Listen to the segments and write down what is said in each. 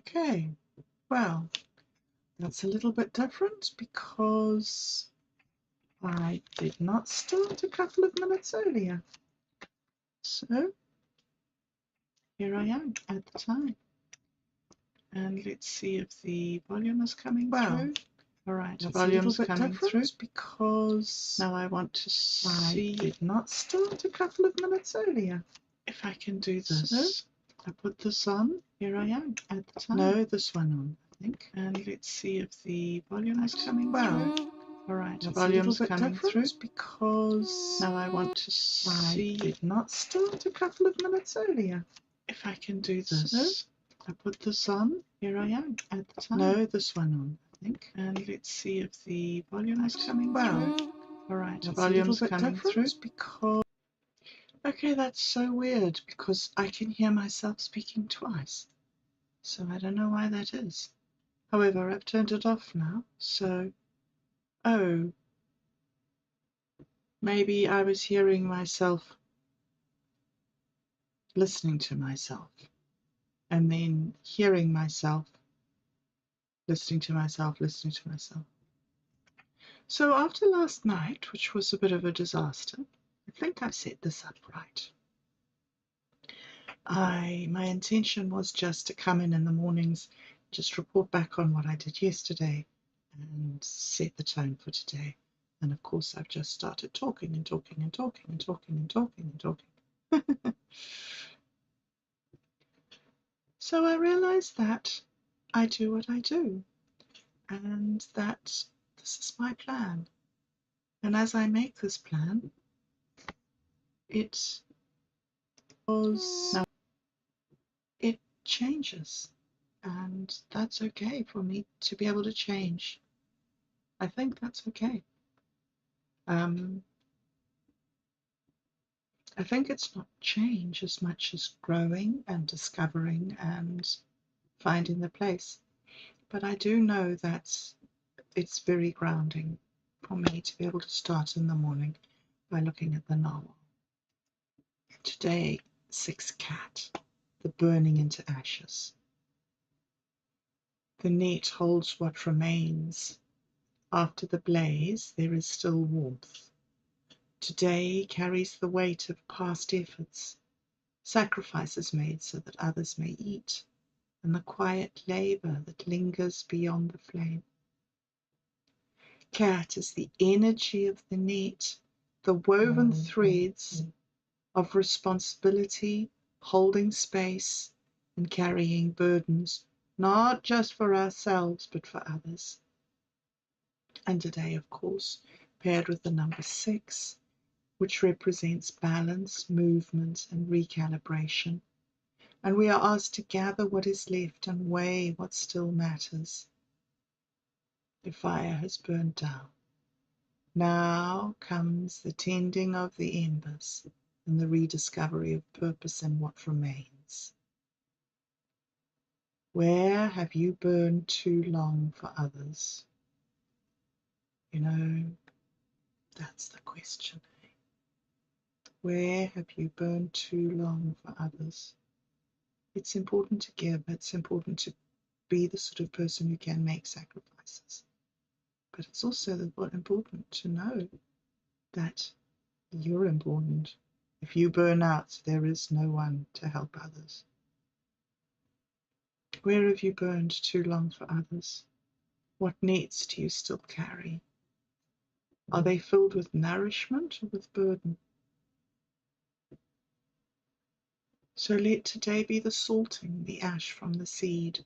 Okay, well, that's a little bit different because I did not start a couple of minutes earlier. So here I am at the time. And let's see if the volume is coming through. All right, the volume's coming through because now I want to see. I did not start a couple of minutes earlier. If I can do this. So, I put this on. Here I am at the time. No, this one on, I think. And let's see if the volume is coming through. All right, the volume's coming through because now I want to see. I did not start a couple of minutes earlier. If I can do this. So, I put this on. Here I am at the time. No, this one on, I think. And let's see if the volume is coming through. All right, the volume's coming through because. Okay, that's so weird because I can hear myself speaking twice. So I don't know why that is. However, I've turned it off now. So, oh, maybe I was hearing myself, listening to myself, and then hearing myself, listening to myself, listening to myself. So after last night, which was a bit of a disaster, I think I've set this up right. My intention was just to come in the mornings, just report back on what I did yesterday and set the tone for today. And of course, I've just started talking and talking and talking and talking and talking and talking. So I realized that I do what I do and that this is my plan. And as I make this plan, it changes, and that's okay for me to be able to change. I think that's okay. I think it's not change as much as growing and discovering and finding the place. But I do know that it's very grounding for me to be able to start in the morning by looking at the novel. Today, 6 Cat, the burning into ashes. The net holds what remains. After the blaze, there is still warmth. Today carries the weight of past efforts, sacrifices made so that others may eat, and the quiet labor that lingers beyond the flame. Cat is the energy of the net, the woven threads of responsibility, holding space, and carrying burdens, not just for ourselves, but for others. And today, of course, paired with the number 6, which represents balance, movement, and recalibration. And we are asked to gather what is left and weigh what still matters. The fire has burned down. Now comes the tending of the embers and the rediscovery of purpose in what remains. Where have you burned too long for others? You know, that's the question. Where have you burned too long for others? It's important to give. It's important to be the sort of person who can make sacrifices. But it's also important to know that you're important. If you burn out, there is no one to help others. Where have you burned too long for others? What nets do you still carry? Are they filled with nourishment or with burden? So let today be the salting, the ash from the seed,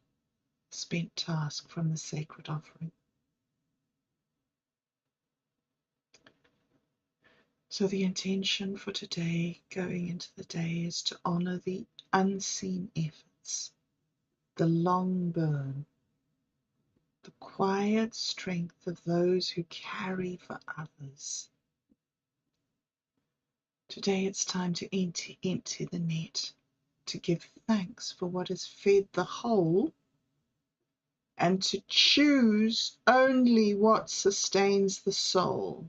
spent task from the sacred offering. So the intention for today, going into the day, is to honor the unseen efforts, the long burn, the quiet strength of those who carry for others. Today it's time to empty the net, to give thanks for what has fed the whole, and to choose only what sustains the soul.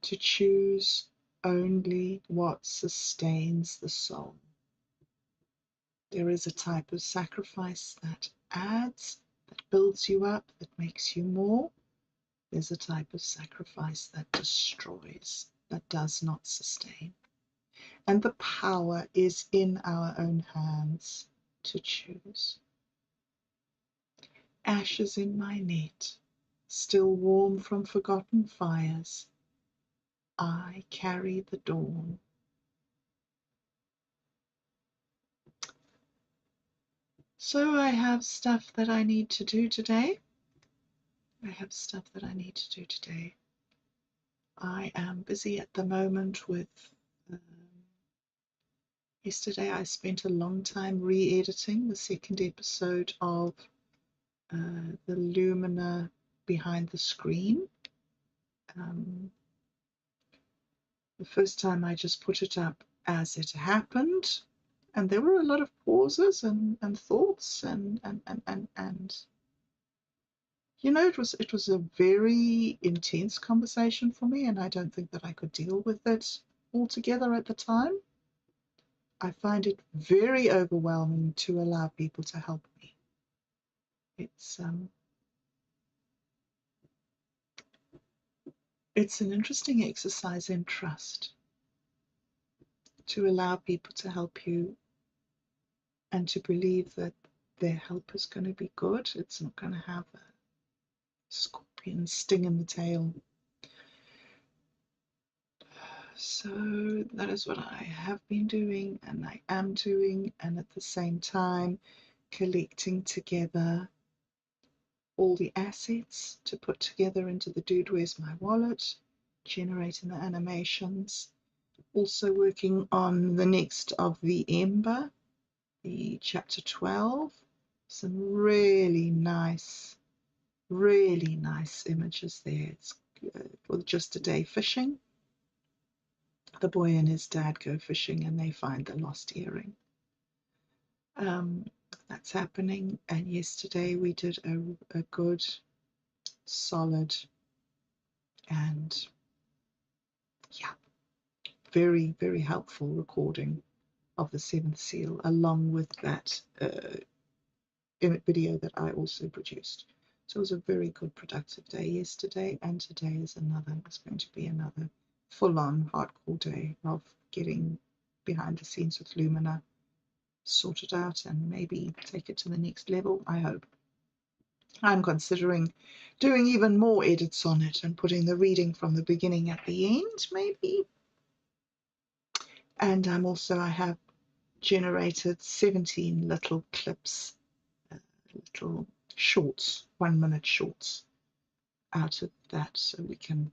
To choose only what sustains the soul. There is a type of sacrifice that adds, that builds you up, that makes you more. There's a type of sacrifice that destroys, that does not sustain. And the power is in our own hands to choose. Ashes in my net, still warm from forgotten fires, I carry the dawn. So I have stuff that I need to do today. I am busy at the moment with, yesterday I spent a long time re-editing the second episode of the Lumina Behind the Screen. The first time I just put it up as it happened, and there were a lot of pauses and thoughts and you know, it was a very intense conversation for me, and I don't think that I could deal with it altogether at the time. I find it very overwhelming to allow people to help me. It's an interesting exercise in trust to allow people to help you and to believe that their help is going to be good. It's not going to have a scorpion sting in the tail. So that is what I have been doing and I am doing, and at the same time collecting together all the assets to put together into the Dude Where's My Wallet, generating the animations, also working on the next of the Ember, the chapter 12, some really nice images there. It's for just a day fishing. The boy and his dad go fishing and they find the lost earring. That's happening, and yesterday we did a good, solid, and yeah, very, very helpful recording of the seventh seal, along with that video that I also produced. So it was a very good, productive day yesterday, and today is another. It's going to be another full-on, hardcore day of getting behind the scenes with Lumina sorted out and maybe take it to the next level, I hope. I'm considering doing even more edits on it and putting the reading from the beginning at the end, maybe. And I have generated 17 little clips, little shorts, 1 minute shorts out of that, so we can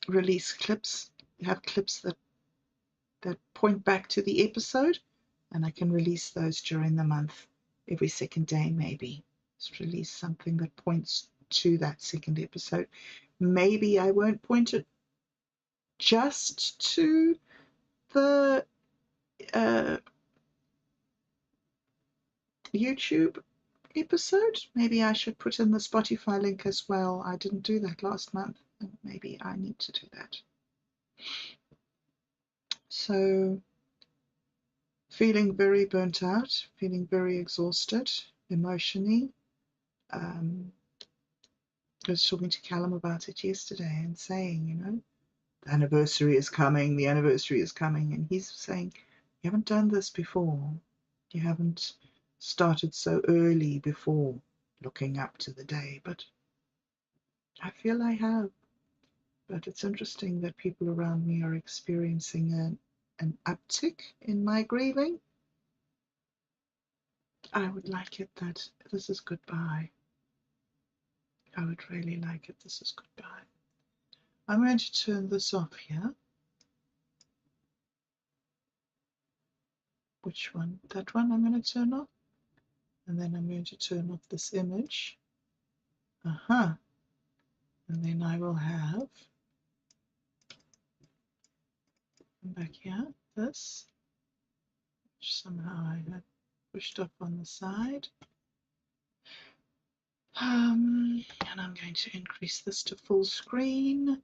release clips, have clips that point back to the episode, and I can release those during the month, every second day maybe. Just release something that points to that second episode. Maybe I won't point it just to the YouTube episode. Maybe I should put in the Spotify link as well. I didn't do that last month, and maybe I need to do that. So feeling very burnt out, feeling very exhausted emotionally. I was talking to Callum about it yesterday and saying, you know, the anniversary is coming, and he's saying, you haven't done this before. You haven't started so early before, looking up to the day, but I feel I have. But it's interesting that people around me are experiencing an uptick in my grieving. I would like it that this is goodbye. I would really like it this is goodbye. I'm going to turn this off here. Which one? That one I'm going to turn off. And then I'm going to turn off this image. And then I will have, back here, this, which somehow I had pushed up on the side. And I'm going to increase this to full screen.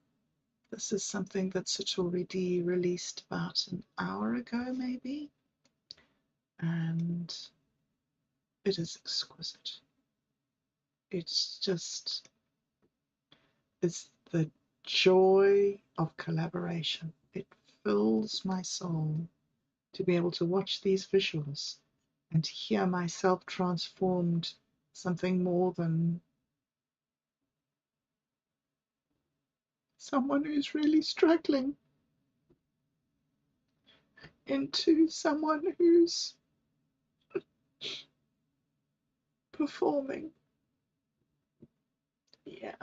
This is something that's already released about an hour ago, maybe. And it is exquisite. It's the joy of collaboration. It fills my soul to be able to watch these visuals and to hear myself transformed something more than someone who's really struggling into someone who's performing. Yeah.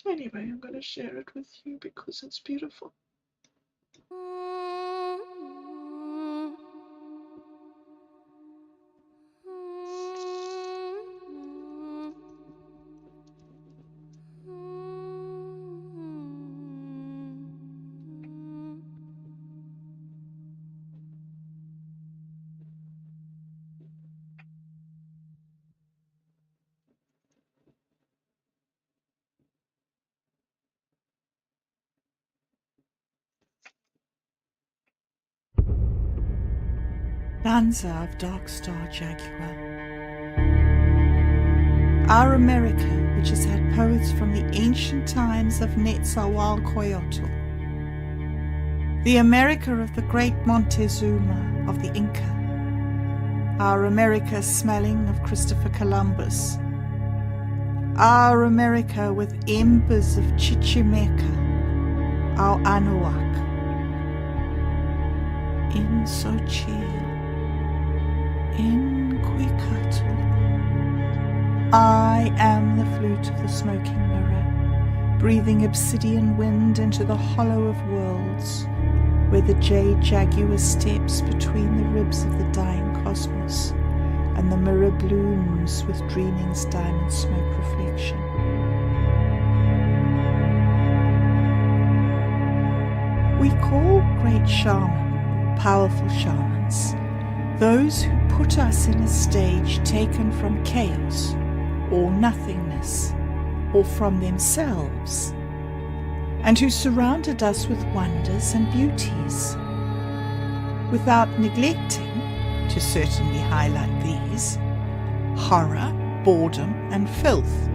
Anyway, I'm going to share it with you because it's beautiful. Stanza of Dark Star Jaguar. Our America, which has had poets from the ancient times of Netzahualcoyotl, the America of the great Montezuma of the Inca, our America smelling of Christopher Columbus, our America with embers of Chichimeca, our Anahuac, in Xochitl, in Cuicatl. I am the flute of the smoking mirror, breathing obsidian wind into the hollow of worlds, where the jade jaguar steps between the ribs of the dying cosmos, and the mirror blooms with dreaming's diamond smoke reflection. We call great shaman, powerful shamans, those who put us in a stage taken from chaos or nothingness or from themselves, and who surrounded us with wonders and beauties, without neglecting, to certainly highlight these, horror, boredom and filth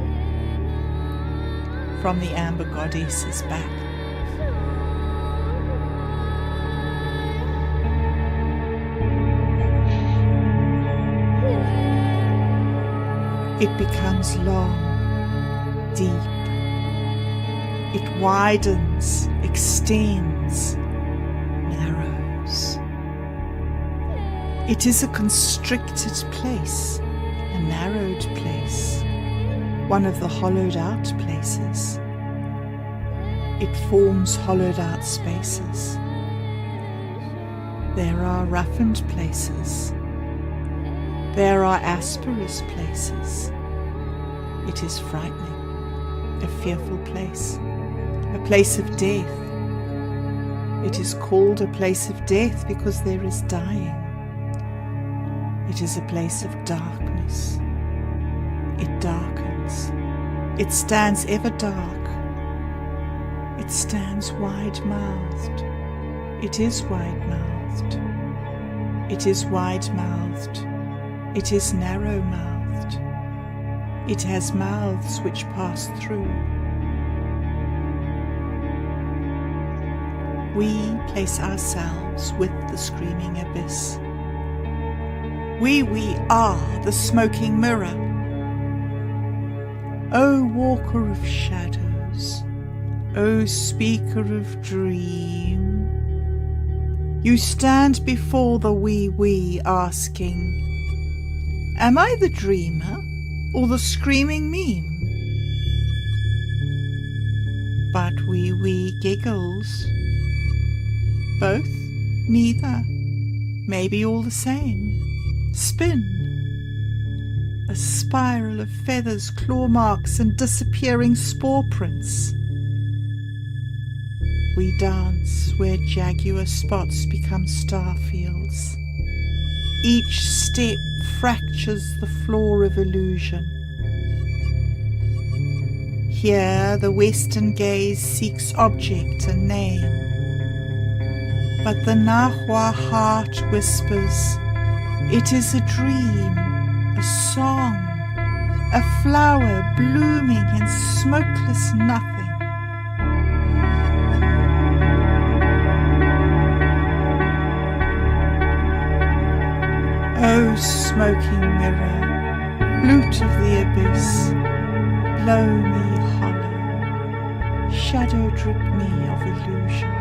from the amber goddess's back. It becomes long, deep. It widens, extends, narrows. It is a constricted place, a narrowed place, one of the hollowed out places. It forms hollowed out spaces. There are roughened places. There are asperous places. It is frightening, a fearful place, a place of death. It is called a place of death because there is dying. It is a place of darkness. It darkens. It stands ever dark. It stands wide-mouthed. It is wide-mouthed. It is wide-mouthed. It is narrow-mouthed. It has mouths which pass through. We place ourselves with the screaming abyss. We are the smoking mirror. O walker of shadows, O speaker of dream, you stand before the we asking, am I the dreamer or the screaming meme? But we giggles. Both? Neither. Maybe all the same. Spin. A spiral of feathers, claw marks and disappearing spore prints. We dance where jaguar spots become star fields. Each step fractures the floor of illusion. Here the Western gaze seeks object and name, but the Nahua heart whispers, it is a dream, a song, a flower blooming in smokeless nothing. O smoking mirror, flute of the abyss, blow me hollow, shadow drip me of illusion,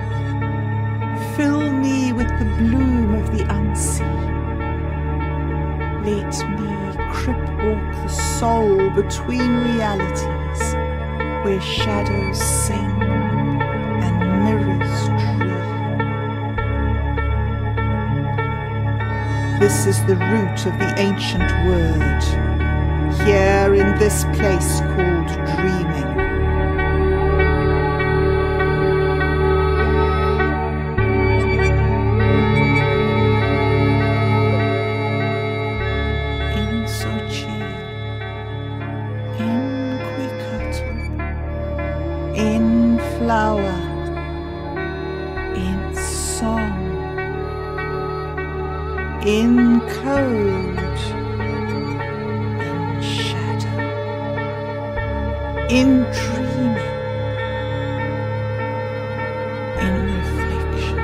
fill me with the bloom of the unseen. Let me crip walk the soul between realities, where shadows sing and mirrors dream. This is the root of the ancient word, here in this place called dreaming. In Sochi, in Kwikatu, in flower, in song, in code, in shadow, in dreaming, in reflection.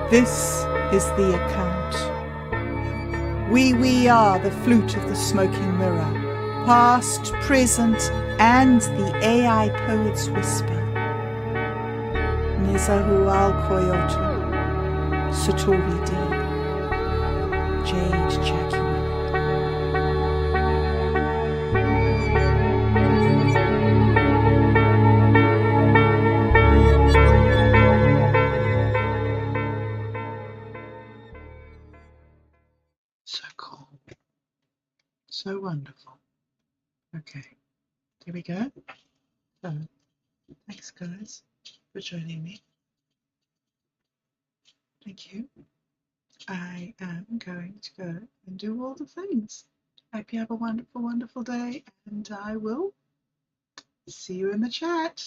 This is the account. We are the flute of the smoking mirror, past, present, and the AI poet's whisper. Nezahu al-Koyoto, Satori D, Jade Jaguar. So cool. So wonderful. Okay, here we go. So, thanks guys for joining me. Thank you. I am going to go and do all the things. Hope you have a wonderful, wonderful day, and I will see you in the chat.